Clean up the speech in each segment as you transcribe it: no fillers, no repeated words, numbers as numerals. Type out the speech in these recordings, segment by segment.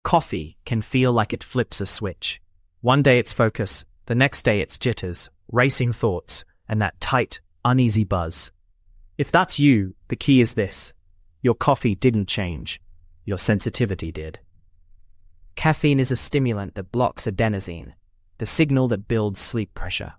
Coffee can feel like it flips a switch. One day it's focus, the next day it's jitters, racing thoughts, and that tight, uneasy buzz. If that's you, the key is this. Your coffee didn't change. Your sensitivity did. Caffeine is a stimulant that blocks adenosine, the signal that builds sleep pressure.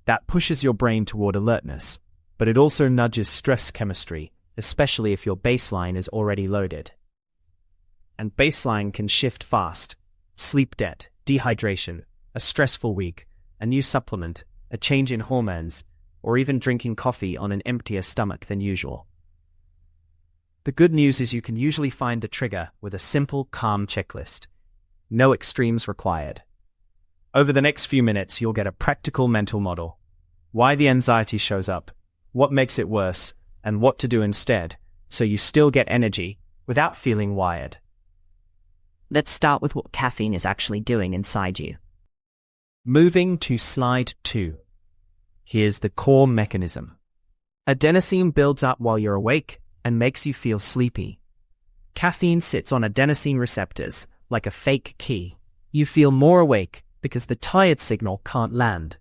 That pushes your brain toward alertness, but it also nudges stress chemistry, especially if your baseline is already loaded. And baseline can shift fast. Sleep debt, dehydration, a stressful week, a new supplement, a change in hormones, or even drinking coffee on an emptier stomach than usual. The good news is you can usually find the trigger with a simple, calm checklist. No extremes required. Over the next few minutes, you'll get a practical mental model. Why the anxiety shows up, what makes it worse, and what to do instead, so you still get energy without feeling wired. Let's start with what caffeine is actually doing inside you. Moving to slide 2. Here's the core mechanism. Adenosine builds up while you're awake and makes you feel sleepy. Caffeine sits on adenosine receptors like a fake key. You feel more awake because the tired signal can't land.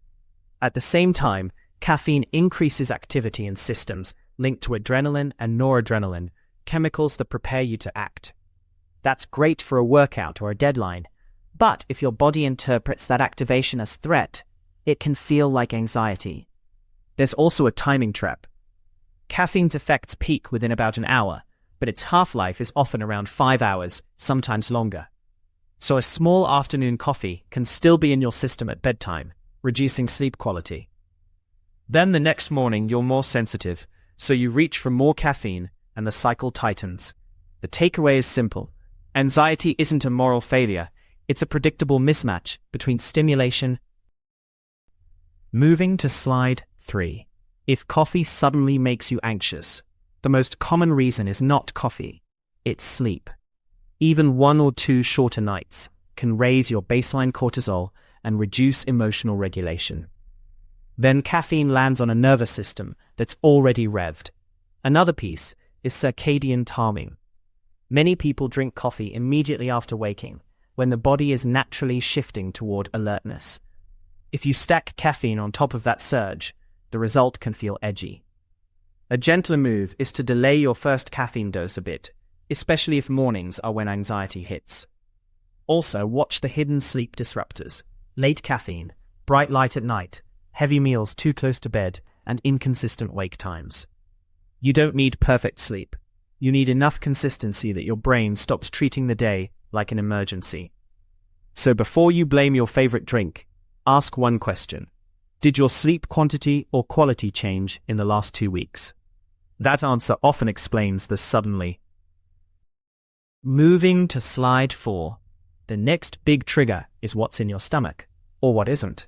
At the same time, caffeine increases activity in systems linked to adrenaline and noradrenaline, chemicals that prepare you to act. That's great for a workout or a deadline, but if your body interprets that activation as threat, it can feel like anxiety. There's also a timing trap. Caffeine's effects peak within about an hour, but its half-life is often around 5 hours, sometimes longer. So a small afternoon coffee can still be in your system at bedtime, reducing sleep quality. Then the next morning you're more sensitive, so you reach for more caffeine and the cycle tightens. The takeaway is simple. Anxiety isn't a moral failure, it's a predictable mismatch between stimulation. Moving to slide 3. If coffee suddenly makes you anxious, the most common reason is not coffee, it's sleep. Even 1 or 2 shorter nights can raise your baseline cortisol and reduce emotional regulation. Then caffeine lands on a nervous system that's already revved. Another piece is circadian timing. Many people drink coffee immediately after waking, when the body is naturally shifting toward alertness. If you stack caffeine on top of that surge, the result can feel edgy. A gentler move is to delay your first caffeine dose a bit, especially if mornings are when anxiety hits. Also, watch the hidden sleep disruptors: late caffeine, bright light at night, heavy meals too close to bed, and inconsistent wake times. You don't need perfect sleep. You need enough consistency that your brain stops treating the day like an emergency. So before you blame your favorite drink, ask one question. Did your sleep quantity or quality change in the last 2 weeks? That answer often explains the suddenly. Moving to slide 4. The next big trigger is what's in your stomach, or what isn't.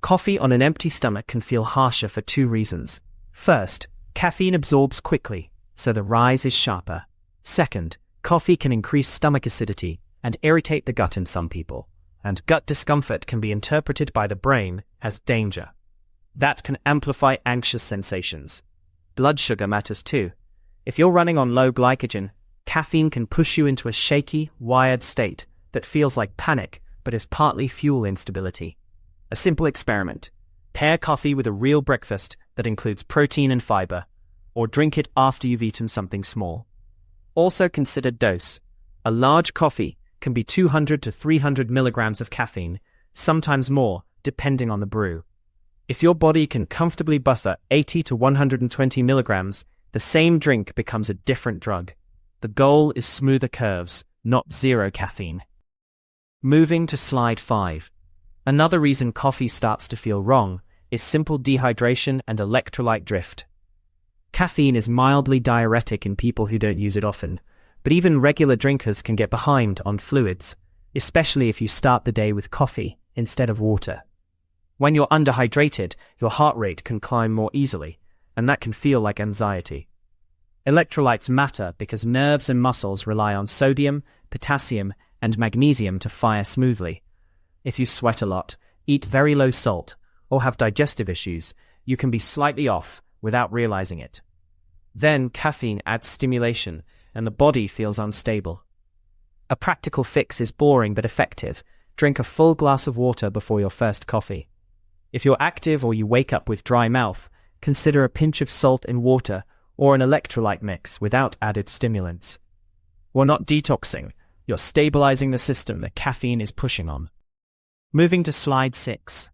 Coffee on an empty stomach can feel harsher for 2 reasons. First, caffeine absorbs quickly, so the rise is sharper. Second, coffee can increase stomach acidity and irritate the gut in some people, and gut discomfort can be interpreted by the brain as danger. That can amplify anxious sensations. Blood sugar matters too. If you're running on low glycogen, caffeine can push you into a shaky, wired state that feels like panic but is partly fuel instability. A simple experiment. Pair coffee with a real breakfast that includes protein and fiber, or drink it after you've eaten something small. Also consider dose. A large coffee can be 200 to 300 milligrams of caffeine, sometimes more, depending on the brew. If your body can comfortably buffer 80 to 120 milligrams, the same drink becomes a different drug. The goal is smoother curves, not zero caffeine. Moving to slide 5. Another reason coffee starts to feel wrong is simple dehydration and electrolyte drift. Caffeine is mildly diuretic in people who don't use it often, but even regular drinkers can get behind on fluids, especially if you start the day with coffee instead of water. When you're underhydrated, your heart rate can climb more easily, and that can feel like anxiety. Electrolytes matter because nerves and muscles rely on sodium, potassium, and magnesium to fire smoothly. If you sweat a lot, eat very low salt, or have digestive issues, you can be slightly off without realizing it. Then caffeine adds stimulation, and the body feels unstable. A practical fix is boring but effective. Drink a full glass of water before your first coffee. If you're active or you wake up with dry mouth, consider a pinch of salt in water or an electrolyte mix without added stimulants. We're not detoxing, you're stabilizing the system that caffeine is pushing on. Moving to slide 6.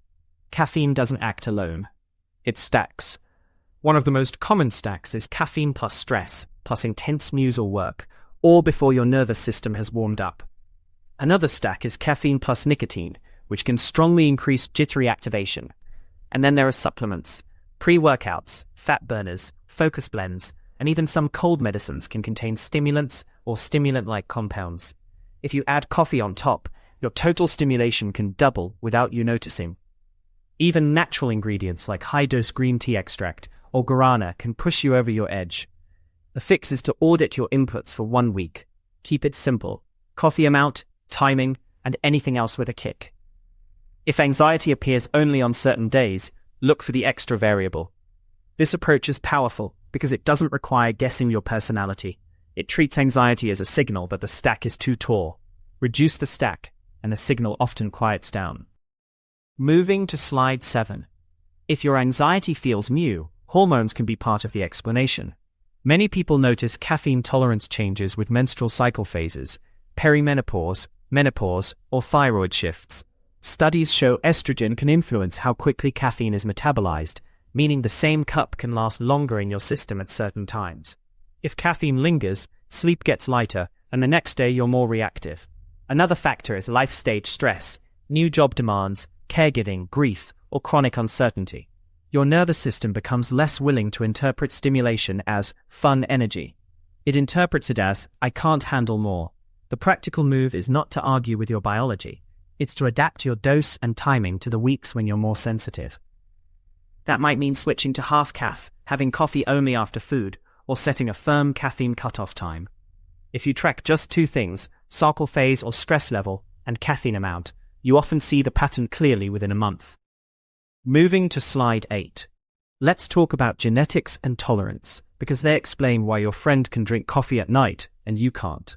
Caffeine doesn't act alone. It stacks. One of the most common stacks is caffeine plus stress, plus intense news or work, all before your nervous system has warmed up. Another stack is caffeine plus nicotine, which can strongly increase jittery activation. And then there are supplements. Pre-workouts, fat burners, focus blends, and even some cold medicines can contain stimulants or stimulant-like compounds. If you add coffee on top, your total stimulation can double without you noticing. Even natural ingredients like high-dose green tea extract or guarana can push you over your edge. The fix is to audit your inputs for 1 week. Keep it simple. Coffee amount, timing, and anything else with a kick. If anxiety appears only on certain days, look for the extra variable. This approach is powerful because it doesn't require guessing your personality. It treats anxiety as a signal that the stack is too tall. Reduce the stack, and the signal often quiets down. Moving to slide 7. If your anxiety feels new, hormones can be part of the explanation. Many people notice caffeine tolerance changes with menstrual cycle phases, perimenopause, menopause, or thyroid shifts. Studies show estrogen can influence how quickly caffeine is metabolized, meaning the same cup can last longer in your system at certain times. If caffeine lingers, sleep gets lighter, and the next day you're more reactive. Another factor is life stage stress, new job demands, caregiving, grief, or chronic uncertainty. Your nervous system becomes less willing to interpret stimulation as fun energy. It interprets it as, I can't handle more. The practical move is not to argue with your biology. It's to adapt your dose and timing to the weeks when you're more sensitive. That might mean switching to half caff, having coffee only after food, or setting a firm caffeine cutoff time. If you track just 2 things, cycle phase or stress level, and caffeine amount, you often see the pattern clearly within a month. Moving to slide 8. Let's talk about genetics and tolerance, because they explain why your friend can drink coffee at night and you can't.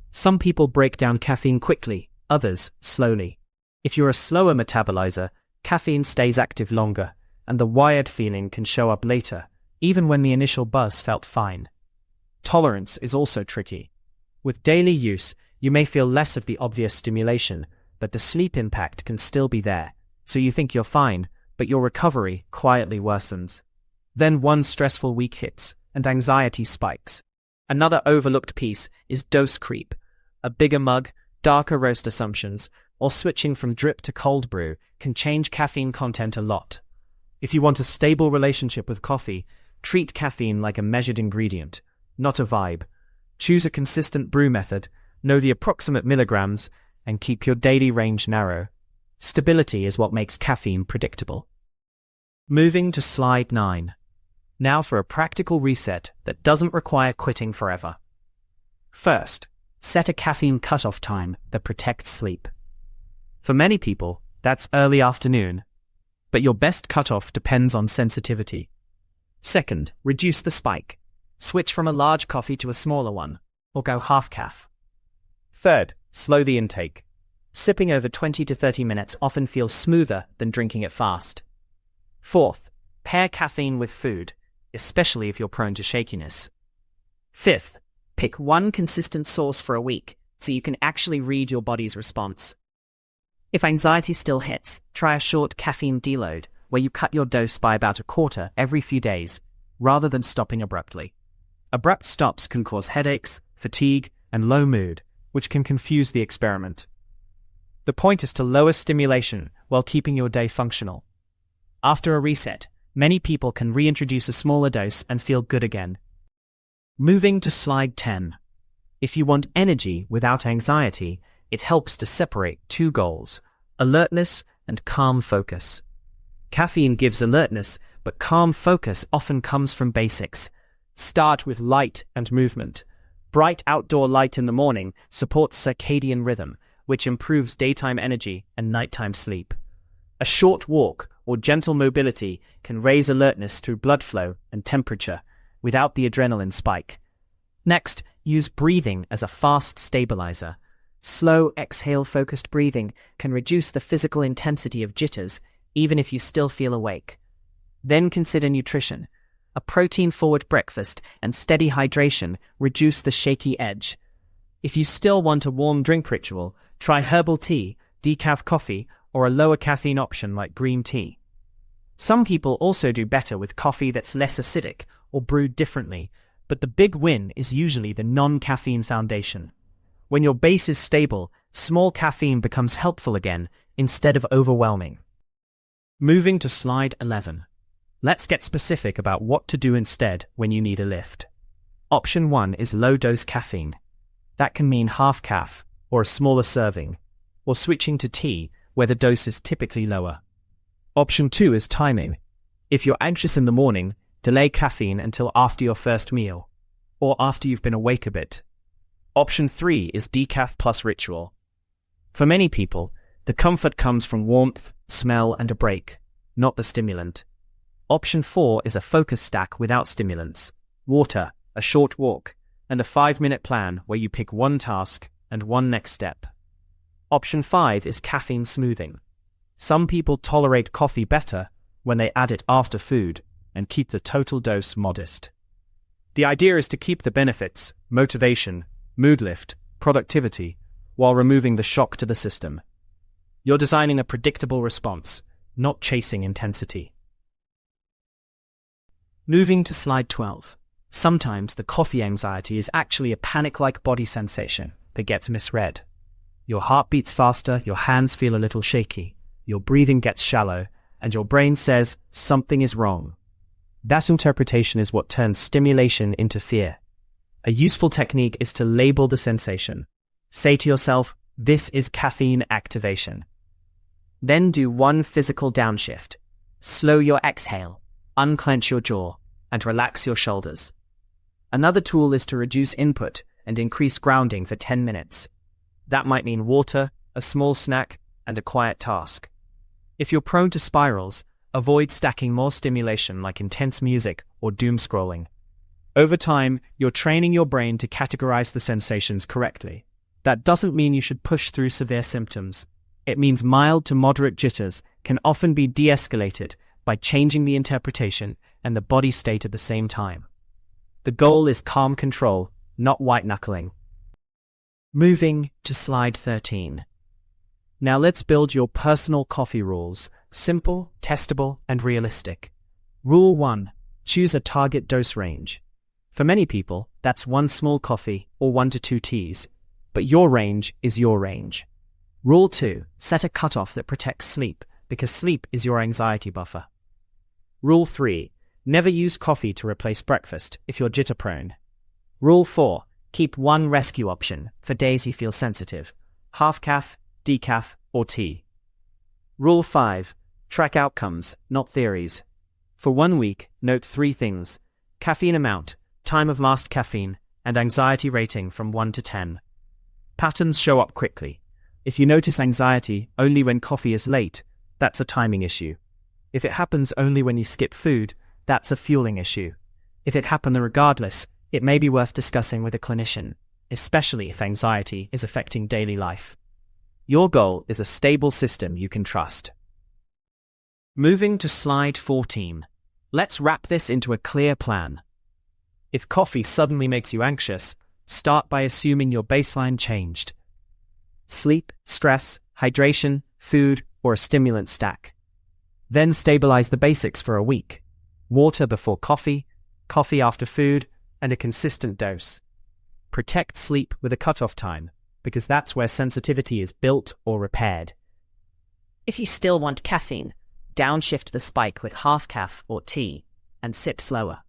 Some people break down caffeine quickly, others slowly. If you're a slower metabolizer, caffeine stays active longer, and the wired feeling can show up later, even when the initial buzz felt fine. Tolerance is also tricky. With daily use, you may feel less of the obvious stimulation, but the sleep impact can still be there, so you think you're fine, but your recovery quietly worsens. Then one stressful week hits, and anxiety spikes. Another overlooked piece is dose creep. A bigger mug, darker roast assumptions, or switching from drip to cold brew can change caffeine content a lot. If you want a stable relationship with coffee, treat caffeine like a measured ingredient, not a vibe. Choose a consistent brew method, know the approximate milligrams, and keep your daily range narrow. Stability is what makes caffeine predictable. Moving to slide 9. Now for a practical reset that doesn't require quitting forever. First, set a caffeine cutoff time that protects sleep. For many people, that's early afternoon, but your best cutoff depends on sensitivity. Second, reduce the spike. Switch from a large coffee to a smaller one, or go half caff. Third, slow the intake. Sipping over 20 to 30 minutes often feels smoother than drinking it fast. Fourth, pair caffeine with food, especially if you're prone to shakiness. Fifth, pick one consistent source for a week so you can actually read your body's response. If anxiety still hits, try a short caffeine deload where you cut your dose by about a quarter every few days, rather than stopping abruptly. Abrupt stops can cause headaches, fatigue, and low mood, which can confuse the experiment. The point is to lower stimulation while keeping your day functional. After a reset, many people can reintroduce a smaller dose and feel good again. Moving to slide 10. If you want energy without anxiety, it helps to separate 2 goals, alertness and calm focus. Caffeine gives alertness, but calm focus often comes from basics. Start with light and movement. Bright outdoor light in the morning supports circadian rhythm, which improves daytime energy and nighttime sleep. A short walk or gentle mobility can raise alertness through blood flow and temperature, without the adrenaline spike. Next, use breathing as a fast stabilizer. Slow, exhale-focused breathing can reduce the physical intensity of jitters, even if you still feel awake. Then consider nutrition. A protein-forward breakfast and steady hydration reduce the shaky edge. If you still want a warm drink ritual, try herbal tea, decaf coffee, or a lower caffeine option like green tea. Some people also do better with coffee that's less acidic or brewed differently, but the big win is usually the non-caffeine foundation. When your base is stable, small caffeine becomes helpful again instead of overwhelming. Moving to slide 11. Let's get specific about what to do instead when you need a lift. Option 1 is low-dose caffeine. That can mean half caf, or a smaller serving, or switching to tea where the dose is typically lower. Option 2 is timing. If you're anxious in the morning, delay caffeine until after your first meal, or after you've been awake a bit. Option 3 is decaf plus ritual. For many people, the comfort comes from warmth, smell, and a break, not the stimulant. Option 4 is a focus stack without stimulants, water, a short walk, and a 5-minute plan where you pick one task and one next step. Option 5 is caffeine smoothing. Some people tolerate coffee better when they add it after food and keep the total dose modest. The idea is to keep the benefits, motivation, mood lift, productivity, while removing the shock to the system. You're designing a predictable response, not chasing intensity. Moving to slide 12. Sometimes the coffee anxiety is actually a panic-like body sensation that gets misread. Your heart beats faster, your hands feel a little shaky, your breathing gets shallow, and your brain says something is wrong. That interpretation is what turns stimulation into fear. A useful technique is to label the sensation. Say to yourself, this is caffeine activation. Then do one physical downshift. Slow your exhale, unclench your jaw, and relax your shoulders. Another tool is to reduce input and increase grounding for 10 minutes. That might mean water, a small snack, and a quiet task. If you're prone to spirals, avoid stacking more stimulation like intense music or doom scrolling. Over time, you're training your brain to categorize the sensations correctly. That doesn't mean you should push through severe symptoms. It means mild to moderate jitters can often be de-escalated by changing the interpretation and the body state at the same time. The goal is calm control, not white-knuckling. Moving to slide 13. Now let's build your personal coffee rules, simple, testable, and realistic. Rule 1. Choose a target dose range. For many people, that's one small coffee or 1 to 2 teas, but your range is your range. Rule 2. Set a cutoff that protects sleep, because sleep is your anxiety buffer. Rule 3. Never use coffee to replace breakfast if you're jitter-prone. Rule 4. Keep one rescue option for days you feel sensitive: half caf, decaf, or tea. Rule 5. Track outcomes, not theories. For 1 week, note 3 things: caffeine amount, time of last caffeine, and anxiety rating from 1 to 10. Patterns show up quickly. If you notice anxiety only when coffee is late, that's a timing issue. If it happens only when you skip food, that's a fueling issue. If it happened regardless, it may be worth discussing with a clinician, especially if anxiety is affecting daily life. Your goal is a stable system you can trust. Moving to slide 14. Let's wrap this into a clear plan. If coffee suddenly makes you anxious, start by assuming your baseline changed. Sleep, stress, hydration, food, or a stimulant stack. Then stabilize the basics for a week. Water before coffee, coffee after food, and a consistent dose. Protect sleep with a cutoff time, because that's where sensitivity is built or repaired. If you still want caffeine, downshift the spike with half caf or tea, and sip slower.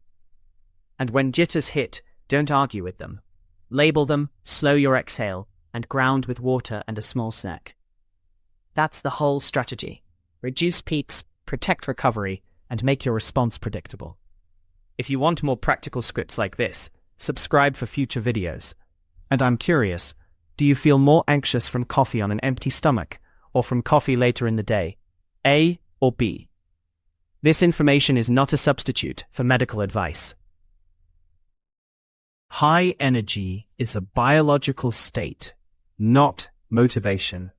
And when jitters hit, don't argue with them. Label them, slow your exhale, and ground with water and a small snack. That's the whole strategy. Reduce peaks, protect recovery, and make your response predictable. If you want more practical scripts like this, subscribe for future videos. And I'm curious, do you feel more anxious from coffee on an empty stomach, or from coffee later in the day? A or B? This information is not a substitute for medical advice. High energy is a biological state, not motivation.